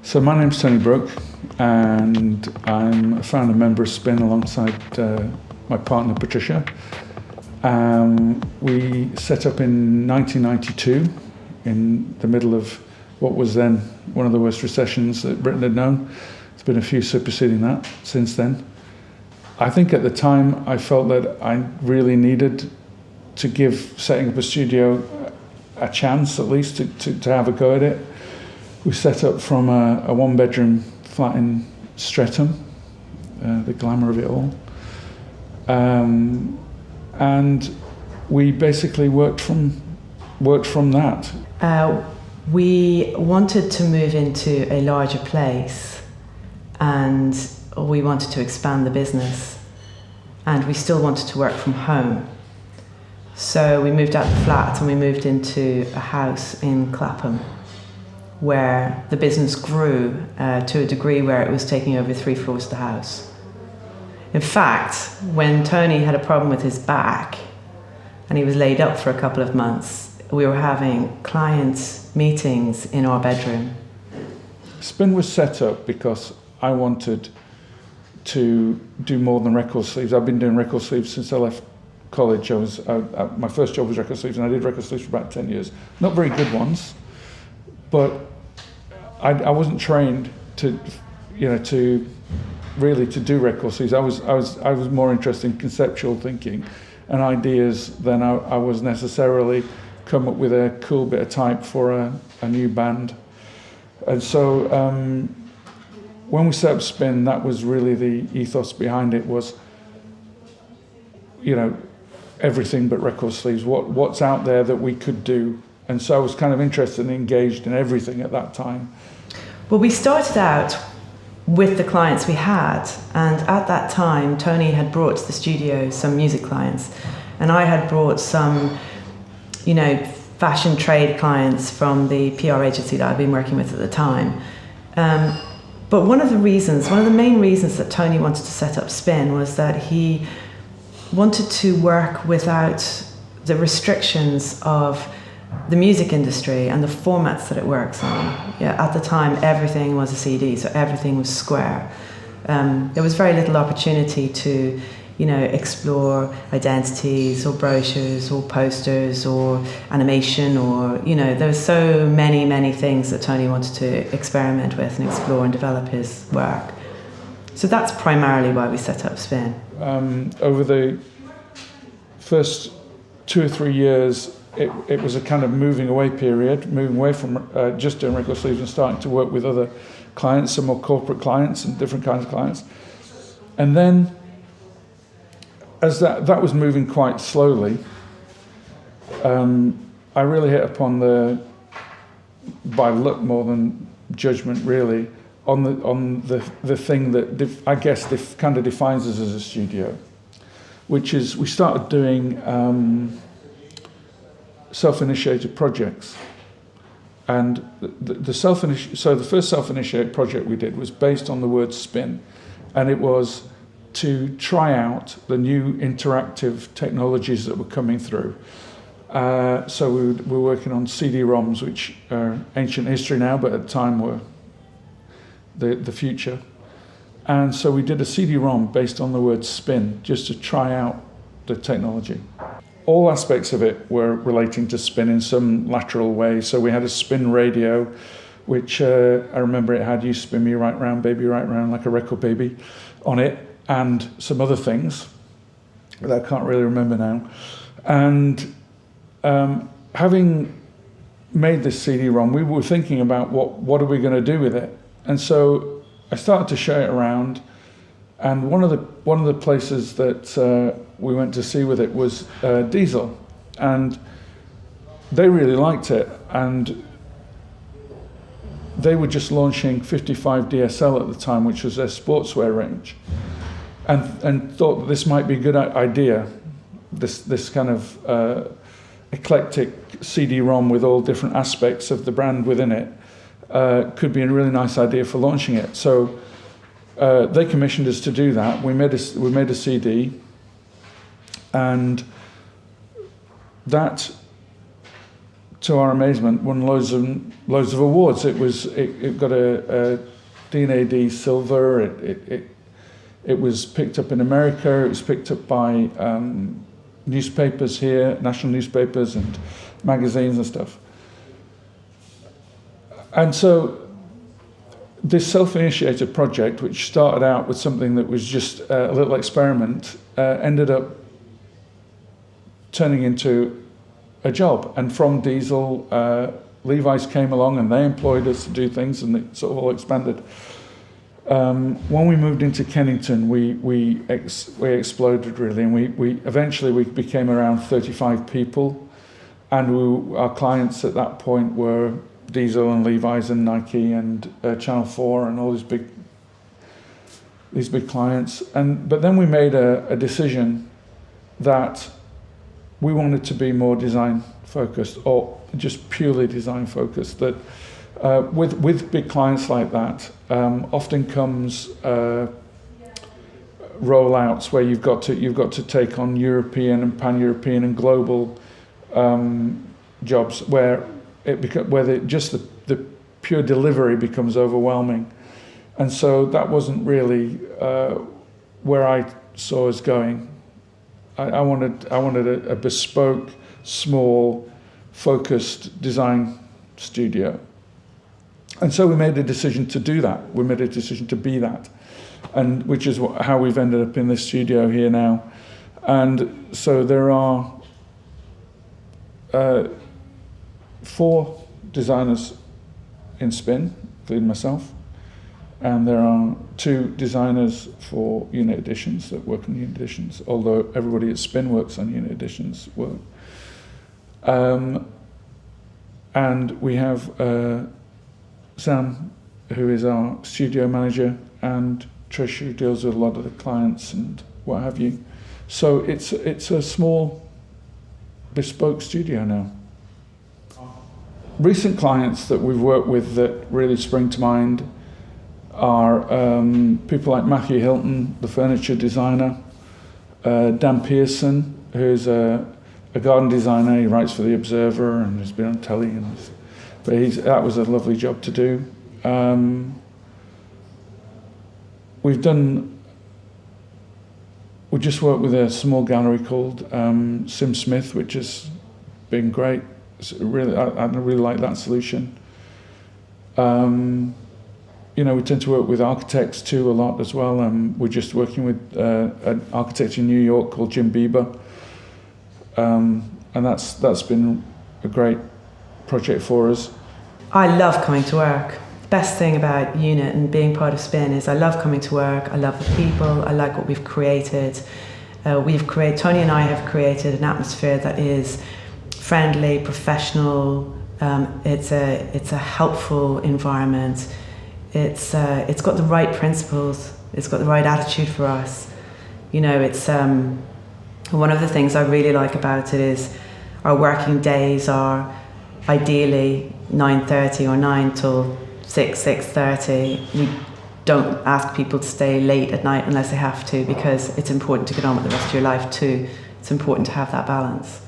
So my name's Tony Brooke, and I'm a founder member of Spin alongside my partner Patricia. We set up in 1992 in the middle of what was then one of the worst recessions that Britain had known. There's been a few superseding that since then. I think at the time I felt that I really needed to give setting up a studio a chance, at least to have a go at it. We set up from a one-bedroom flat in Streatham, the glamour of it all. And we basically worked from that. We wanted to move into a larger place, and we wanted to expand the business, and we still wanted to work from home. So we moved out the flat and we moved into a house in Clapham, where the business grew to a degree where it was taking over 3 floors of the house. In fact, when Tony had a problem with his back and he was laid up for a couple of months, we were having clients' meetings in our bedroom. Spin was set up because I wanted to do more than record sleeves. I've been doing record sleeves since I left college. My first job was record sleeves, and I did record sleeves for about 10 years. Not very good ones, but I wasn't trained to do record sleeves. I was more interested in conceptual thinking and ideas than I was necessarily come up with a cool bit of type for a new band. And so when we set up Spin, that was really the ethos behind it, was everything but record sleeves. What's out there that we could do? And so I was kind of interested and engaged in everything at that time. Well, we started out with the clients we had, and at that time Tony had brought to the studio some music clients, and I had brought some fashion trade clients from the PR agency that I'd been working with at the time. But one of the main reasons that Tony wanted to set up Spin was that he wanted to work without the restrictions of the music industry and the formats that it works on. At the time, everything was a CD, so everything was square. There was very little opportunity to, explore identities or brochures or posters or animation or, there were so many things that Tony wanted to experiment with and explore and develop his work. So that's primarily why we set up Spin. Over the first 2 or 3 years, it was a kind of moving away from just doing record sleeves and starting to work with other clients, some more corporate clients and different kinds of clients. And then, as that was moving quite slowly, I really hit upon by luck more than judgment really, on the thing that I guess kind of defines us as a studio, which is we started doing self-initiated projects. And the first self-initiated project we did was based on the word spin, and it was to try out the new interactive technologies that were coming through. So we were working on CD-ROMs, which are ancient history now, but at the time were the future. And so we did a CD-ROM based on the word spin, just to try out the technology. All aspects of it were relating to spin in some lateral way. So we had a spin radio, which I remember it had "You Spin Me Right Round, Baby, Right Round Like a Record Baby" on it, and some other things that I can't really remember now. And having made this CD-ROM, we were thinking about what are we going to do with it. And so I started to show it around, and one of the places that we went to see with it was Diesel, and they really liked it, and they were just launching 55 DSL at the time, which was their sportswear range, and thought that this might be a good idea, this kind of eclectic CD-ROM with all different aspects of the brand within it could be a really nice idea for launching it. So they commissioned us to do that. We made a CD, and that to our amazement, won loads of awards. It got a D&AD silver. It was picked up in America. It was picked up by newspapers here, national newspapers and magazines and stuff. And so this self-initiated project, which started out with something that was just a little experiment, ended up turning into a job. And from Diesel, Levi's came along and they employed us to do things, and it sort of all expanded. When we moved into Kennington, we exploded really, and we eventually became around 35 people, and our clients at that point were Diesel and Levi's and Nike and Channel 4 and all these big clients. But then we made a decision that we wanted to be more design focused, or just purely design focused. That with big clients like that, often comes rollouts where you've got to take on European and pan-European and global jobs where just the pure delivery becomes overwhelming, and so that wasn't really where I saw us going. I wanted a bespoke, small, focused design studio. And so we made a decision to do that. We made a decision to be that, and which is how we've ended up in this studio here now. And so there are 4 designers in Spin, including myself, and there are 2 designers for unit editions that work on unit editions, although everybody at Spin works on unit editions. And we have Sam, who is our studio manager, and Trish, who deals with a lot of the clients and what have you. So it's a small, bespoke studio now. Recent clients that we've worked with that really spring to mind are people like Matthew Hilton, the furniture designer, Dan Pearson, who's a garden designer. He writes for The Observer and has been on telly, but that was a lovely job to do. We just worked with a small gallery called Sim Smith, which has been great. I really like that solution. We tend to work with architects too a lot as well. We're just working with an architect in New York called Jim Bieber, and that's been a great project for us. I love coming to work. The best thing about Unit and being part of Spin is I love coming to work. I love the people. I like what we've created. Tony and I have created an atmosphere that is friendly, professional. It's a helpful environment. It's got the right principles. It's got the right attitude for us. It's one of the things I really like about it is our working days are ideally 9:30 or 9 till 6:30. We don't ask people to stay late at night unless they have to, because it's important to get on with the rest of your life too. It's important to have that balance.